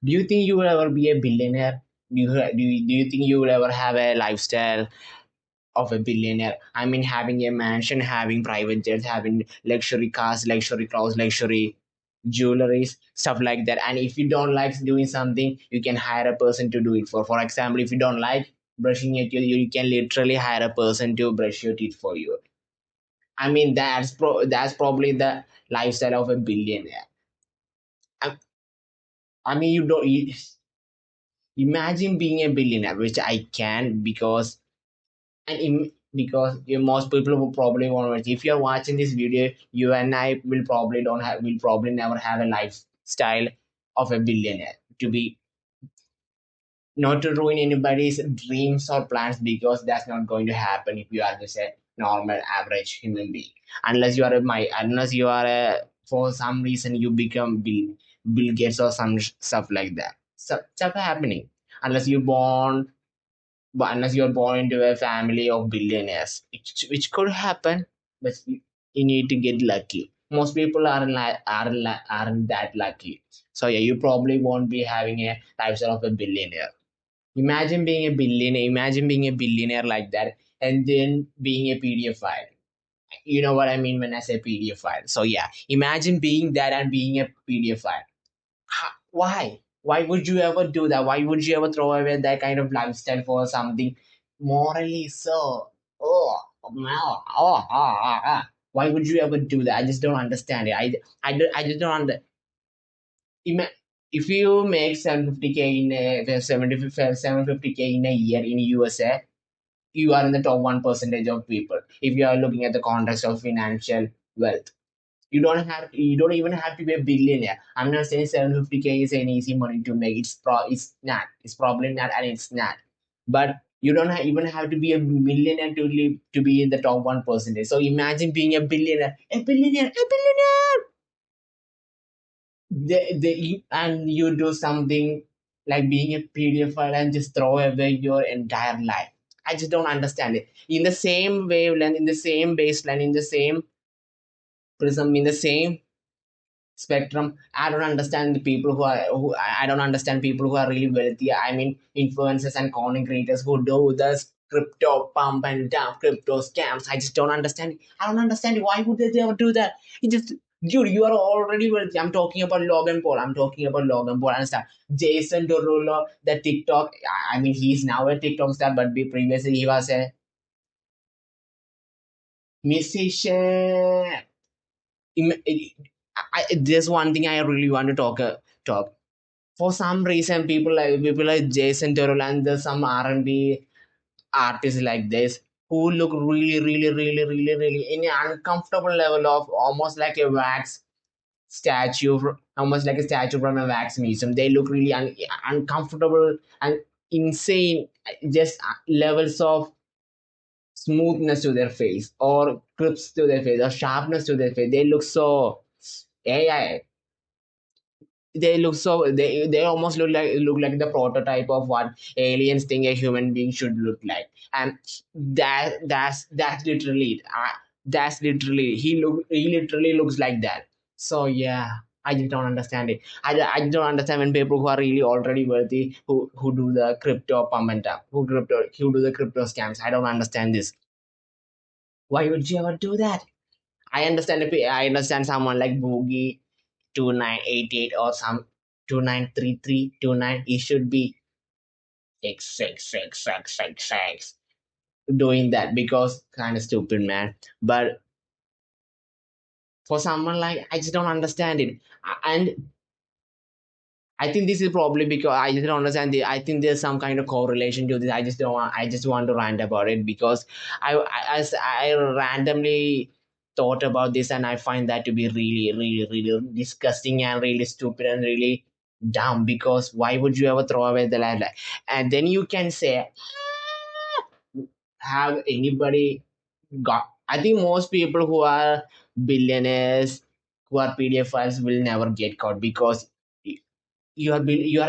Do you think you will ever be a billionaire? Do you think you will ever have a lifestyle of a billionaire? I mean, having a mansion, having private jets, having luxury cars, luxury clothes, luxury jewelries, stuff like that. And if you don't like doing something, you can hire a person to do it for. For example, if you don't like brushing your teeth, you can literally hire a person to brush your teeth for you. I mean, that's probably the lifestyle of a billionaire. I, I mean, imagine being a billionaire, which I can, because because most people will probably want to watch. If you're watching this video, you and I will probably never have a lifestyle of a billionaire, to be not to ruin anybody's dreams or plans, because that's not going to happen if you are just a normal average human being. Unless you are a, for some reason you become Bill Gates or some stuff like that. Stuff happening. Unless you born but unless you're born into a family of billionaires, which could happen, but you need to get lucky. Most people aren't that lucky. So yeah, you probably won't be having a lifestyle of a billionaire. Imagine being a billionaire. Imagine being a billionaire like that, and then being a PDF file. You know what I mean when I say PDF file. So yeah, imagine being that and being a PDF file. Why? Why would you ever do that? Why would you ever throw away that kind of lifestyle for something morally so? Oh, no. Why would you ever do that? I just don't understand it. I just don't under. If you make 750K in a 750K in a year in USA, you are in the top 1% of people. If you are looking at the context of financial wealth, you don't even have to be a billionaire. I'm not saying 750K is an easy money to make. It's not. It's probably not, and it's not. But you don't even have to be a millionaire to live to be in the top 1%. So imagine being a billionaire, a billionaire. And you do something like being a PDF file and just throw away your entire life. I just don't understand it. In the same wavelength, in the same baseline, in the same prism, in the same spectrum, I don't understand the people I don't understand people who are really wealthy. I mean, influencers and content creators who do this crypto pump and dump, crypto scams. I just don't understand. I don't understand why would they ever do that. It just, dude, you are already wealthy. I'm talking about Logan Paul. I'm talking about Logan Paul and stuff. Jason Derulo, the TikTok. I mean, he's now a TikTok star, but previously he was a musician. There's one thing I really want to talk. For some reason, people like Jason Derulo and there's some R&B artists like this who look really, really, really, really, really in an uncomfortable level of almost like a wax statue, almost like a statue from a wax museum. They look really uncomfortable and insane, just levels of smoothness to their face or clips to their face or sharpness to their face. They look so AI. They almost look like the prototype of what aliens think a human being should look like. And that's literally it. That's literally he literally looks like that. So yeah, I just don't understand it. I don't understand when people who are really already wealthy who do the crypto pump and dump, who do the crypto scams. I don't understand this. Why would you ever do that? I understand someone like Boogie 2988 or some 293329. It should be X doing that because kind of stupid, man. But for someone like, I just don't understand it. And I think this is probably because I just don't understand I think there's some kind of correlation to this. I just want to rant about it because as I randomly thought about this, and I find that to be really, really, really disgusting and really stupid and really dumb. Because why would you ever throw away the life? And then you can say, have anybody got? I think most people who are billionaires, who are PDF files, will never get caught because you are a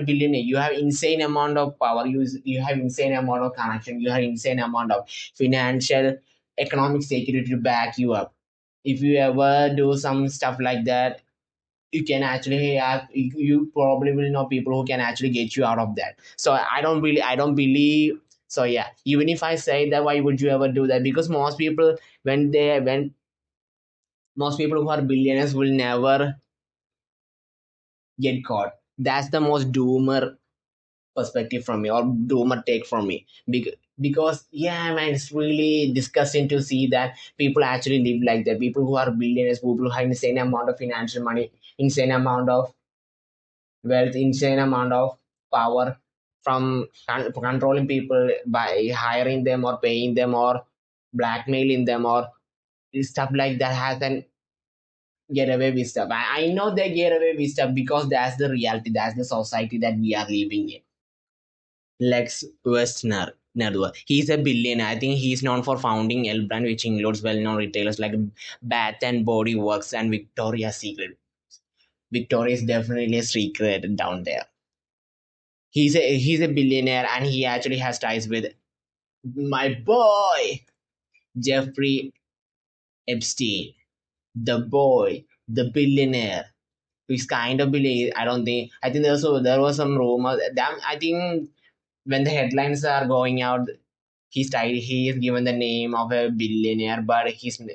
billionaire. You have insane amount of power. You have insane amount of connection. You have insane amount of financial economic security to back you up. If you ever do some stuff like that, you can actually have, you probably will know people who can actually get you out of that. So I don't believe. So yeah, even if I say that, why would you ever do that? Because when most people who are billionaires will never get caught. That's the most doomer perspective from me, or doomer take from me. Because yeah, man, it's really disgusting to see that people actually live like that. People who are billionaires, people who have insane amount of financial money, insane amount of wealth, insane amount of power, from controlling people by hiring them or paying them or blackmailing them or stuff like that, has an get away with stuff. I know they get away with stuff because that's the reality, that's the society that we are living in. Lex Westner. He's a billionaire. I think he's known for founding L brand, which includes well-known retailers like Bath and Body Works and Victoria's Secret. Victoria is definitely a secret down there. He's a billionaire, and he actually has ties with my boy Jeffrey Epstein, the boy, the billionaire. He's kind of billionaire. I don't think. I think there was some rumor. Damn, I think when the headlines are going out, he is given the name of a billionaire, but he's not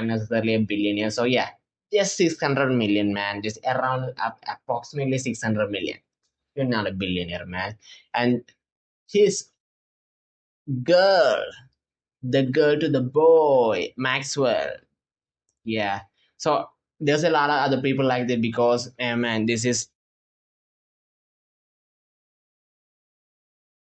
necessarily a billionaire. So yeah, just 600 million, man, just around approximately 600 million. You're not a billionaire, man. And his girl, the girl to the boy, Maxwell. Yeah. So there's a lot of other people like that because, man, this is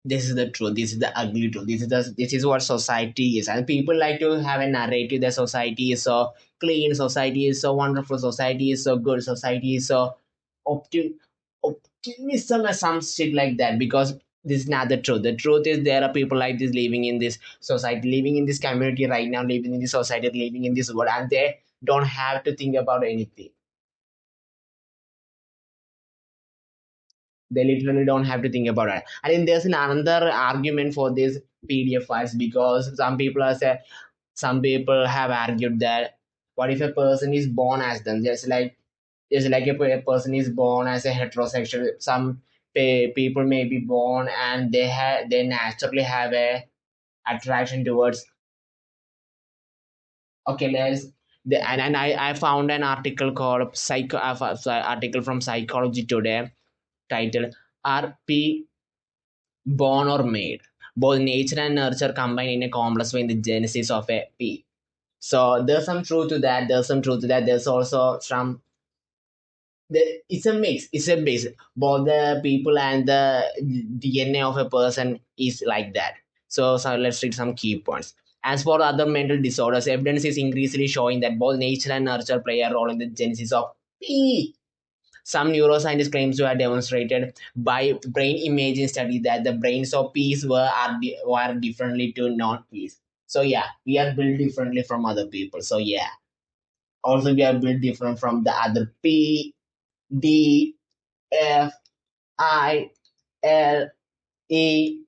the truth. This is the ugly truth. This is what society is, and people like to have a narrative that society is so clean, society is so wonderful, society is so good, society is so optim- optimism or some shit like that. Because this is not the truth. The truth is there are people like this living in this society, living in this community right now, living in this society, living in this world, and they don't have to think about anything. They literally don't have to think about it. I think there's another argument for this PDF files, because some people have argued that what if a person is born as them, just like a person is born as a heterosexual. Some people may be born and they naturally have a attraction towards. Okay, and I found an article called article from Psychology Today, titled "Are P Born or Made? Both nature and nurture combine in a complex way in the genesis of a P." So there's some truth to that. There's also some. It's a mix. It's a base. Both the people and the DNA of a person is like that. So let's read some key points. As for other mental disorders, evidence is increasingly showing that both nature and nurture play a role in the genesis of P. Some neuroscientists claim to have demonstrated by brain imaging study that the brains of peas were differently to non-peas. So yeah, we are built differently from other people. So yeah, also we are built different from the other P, D, F, I, L, E.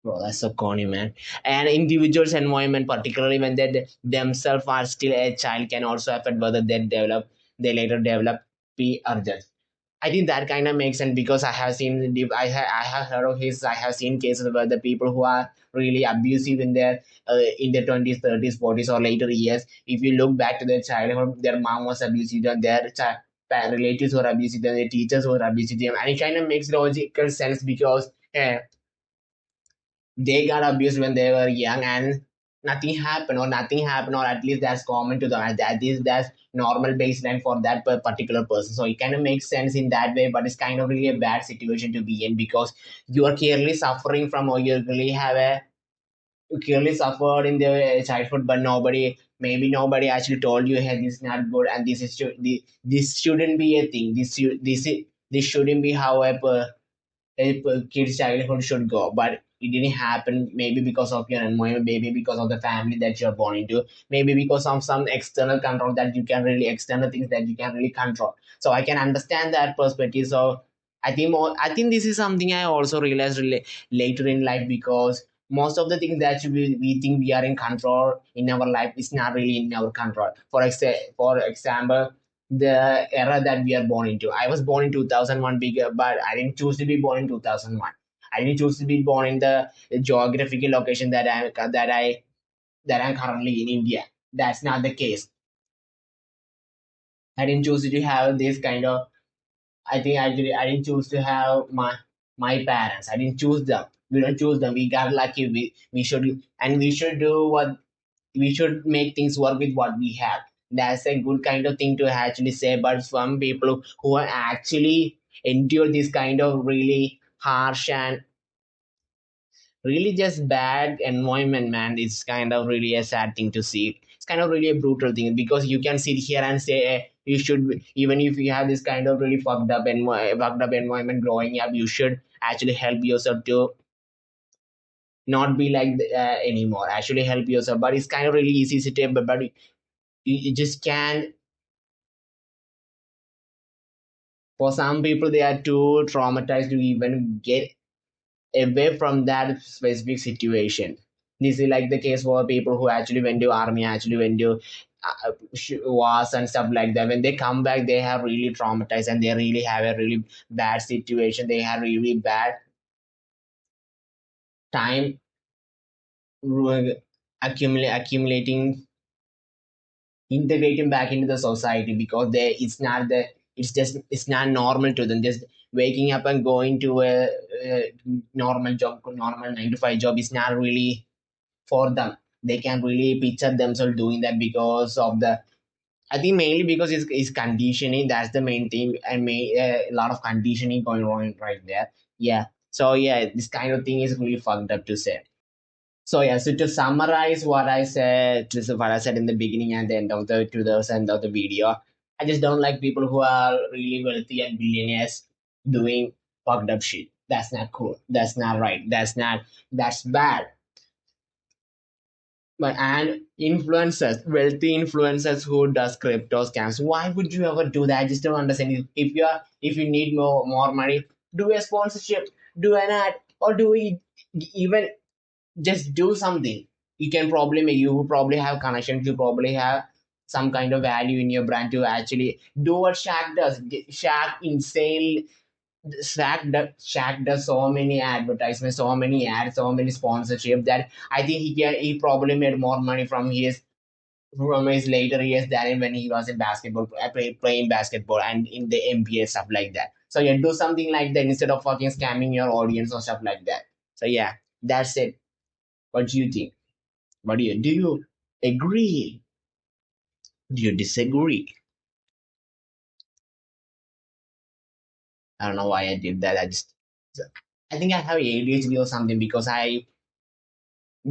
Bro, that's so corny, man. And individuals' environment, particularly when they themselves are still a child, can also affect whether they later develop P urges. I think that kind of makes sense because I have seen, I have heard of his, I have seen cases where the people who are really abusive in their 20s, 30s, 40s, or later years. If you look back to their childhood, their mom was abusive, relatives were abusive, their teachers were abusive, and it kind of makes logical sense because they got abused when they were young and nothing happened, or at least that's common to them, and that's normal baseline for that particular person. So it kind of makes sense in that way, but it's kind of really a bad situation to be in because you are clearly suffering from, or you clearly suffered in their childhood, but nobody actually told you, hey, this is not good, and this shouldn't be a thing. This shouldn't be how a kid's childhood should go, but it didn't happen. Maybe because of your environment, maybe because of the family that you're born into, maybe because of some external control that you can really external things that you can really control. So I can understand that perspective. So I think this is something I also realized later in life, because most of the things that we think we are in control in our life is not really in our control. For example, the era that we are born into. I was born in 2001, bigger, but I didn't choose to be born in 2001. I didn't choose to be born in the geographical location that I'm currently in India. That's not the case. I didn't choose to have this kind of. I didn't choose to have my parents. I didn't choose them. We don't choose them. We got lucky. We should, and we should do what we should make things work with what we have. That's a good kind of thing to actually say. But some people who are actually endure this kind of really harsh and really just bad environment, man, it's kind of really a sad thing to see. It's kind of really a brutal thing because you can sit here and say you should, even if you have this kind of really fucked up environment growing up, you should actually help yourself to not be like anymore. Actually help yourself, but it's kind of really easy to take, but you just can't. For some people, they are too traumatized to even get away from that specific situation. This is like the case for people who actually went to army, actually went to wars and stuff like that. When they come back, they have really traumatized and they really have a really bad situation. They have really bad time accumulating, integrating back into the society because it's not normal to them. Just waking up and going to a normal job, normal 9 to 5 job is not really for them. They can really picture themselves doing that because of the, I think mainly because it's conditioning. That's the main thing, and a lot of conditioning going on right there. Yeah. So yeah, this kind of thing is really fucked up to say. So yeah, so to summarize what I said, what I said in the beginning and the end of the to the end of the video, I just don't like people who are really wealthy and billionaires doing fucked up shit. That's not cool. That's not right. That's bad. But and influencers, wealthy influencers who does crypto scams. Why would you ever do that? I just don't understand. If you need more money, do a sponsorship, do an ad, or even just do something. You probably have connections, you probably have some kind of value in your brand to actually do what Shaq does. Shaq does so many advertisements, so many ads, so many sponsorship that I think he probably made more money from his later years than when he was in basketball, playing basketball and in the NBA stuff like that. So yeah, do something like that instead of fucking scamming your audience or stuff like that. So yeah, that's it. What do you think? Do you agree? Do you disagree? I don't know why I did that. I think I have ADHD or something because I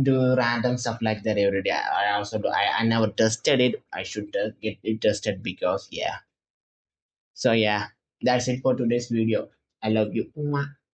do random stuff like that every day. I also do. I never tested it. I should get it tested because yeah. So yeah, that's it for today's video. I love you. Mwah.